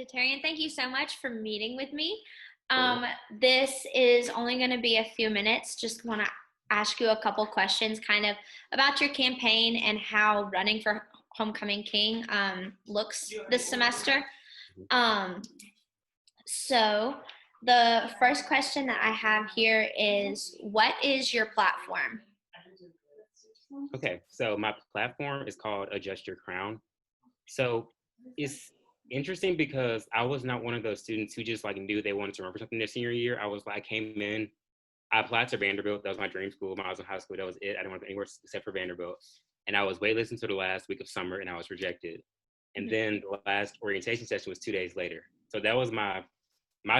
Deterrian, thank you so much for meeting with me. This is only going to be a few minutes. Just want to ask you a couple questions kind of about your campaign and how running for Homecoming King looks this semester. So the first question that I have here is, what is your platform? Okay, so my platform is called Adjust Your Crown. So it's interesting because I was not one of those students who just like knew they wanted to run for something their senior year. I came in, I applied to Vanderbilt. That was my dream school. When I was in high school, that was it. I didn't want to go anywhere except for Vanderbilt. And I was waitlisted until the last week of summer and I was rejected. And then the last orientation session was 2 days later. So that was my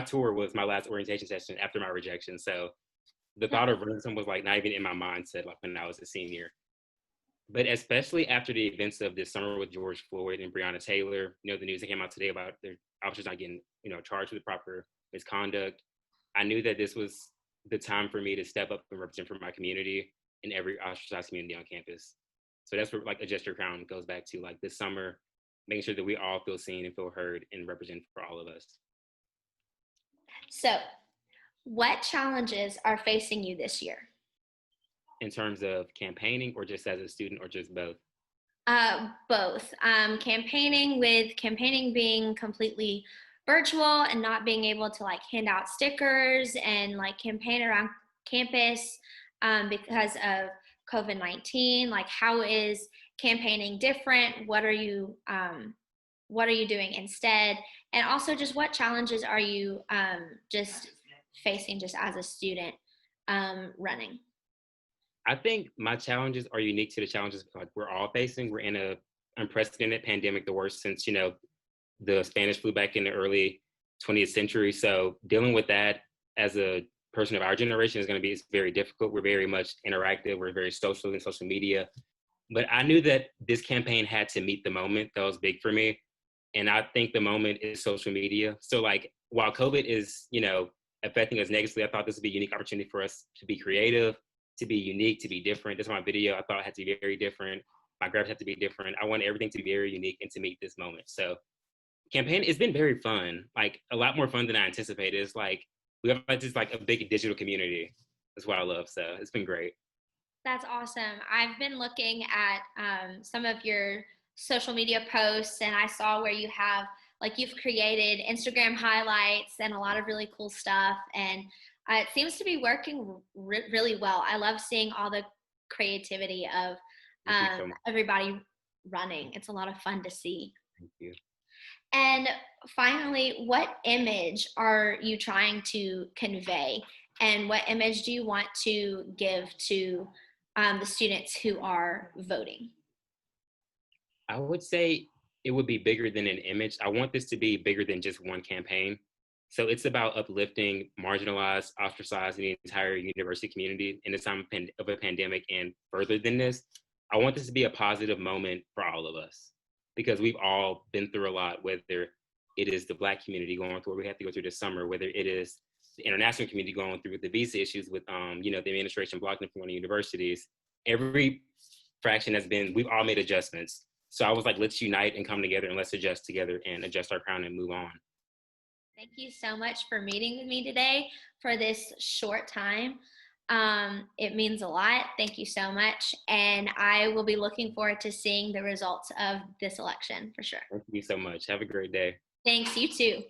tour was my last orientation session after my rejection. So the thought of running was like not even in my mindset like when I was a senior. But especially after the events of this summer with George Floyd and Breonna Taylor, the news that came out today about their officers not getting, charged with proper misconduct, I knew that this was the time for me to step up and represent for my community and every ostracized community on campus. So that's where like Adjust Your Crown goes back to, like this summer, making sure that we all feel seen and feel heard and represent for all of us. So, what challenges are facing you this year? In terms of campaigning or just as a student or just both? Both. Campaigning being completely virtual and not being able to like hand out stickers and like campaign around campus because of COVID-19. Like, how is campaigning different? What are you doing instead? And also, just what challenges are you just facing just as a student running? I think my challenges are unique to the challenges like we're all facing. We're in a unprecedented pandemic, the worst since, the Spanish flu back in the early 20th century. So dealing with that as a person of our generation is going to be very difficult. We're very much interactive. We're very social in social media. But I knew that this campaign had to meet the moment. That was big for me. And I think the moment is social media. So like while COVID is, affecting us negatively, I thought this would be a unique opportunity for us to be creative, to be unique, to be different. This is my video. I thought it had to be very different. My graphics had to be different. I wanted everything to be very unique and to meet this moment. So campaign, it's been very fun, like a lot more fun than I anticipated. It's like, we have just like a big digital community. That's what I love. So it's been great. That's awesome. I've been looking at some of your social media posts and I saw where you've created Instagram highlights and a lot of really cool stuff. And it seems to be working really well. I love seeing all the creativity of everybody running. It's a lot of fun to see. Thank you. And finally, what image are you trying to convey? And what image do you want to give to the students who are voting? I would say it would be bigger than an image. I want this to be bigger than just one campaign. So it's about uplifting marginalized, ostracized, the entire university community in the time of a pandemic. And further than this, I want this to be a positive moment for all of us because we've all been through a lot, whether it is the Black community going through what we have to go through this summer, whether it is the international community going through the visa issues with, the administration blocking them from going to universities. Every fraction we've all made adjustments. So I was like, let's unite and come together and let's adjust together and adjust our crown and move on. Thank you so much for meeting with me today for this short time. It means a lot. Thank you so much. And I will be looking forward to seeing the results of this election for sure. Thank you so much. Have a great day. Thanks, you too.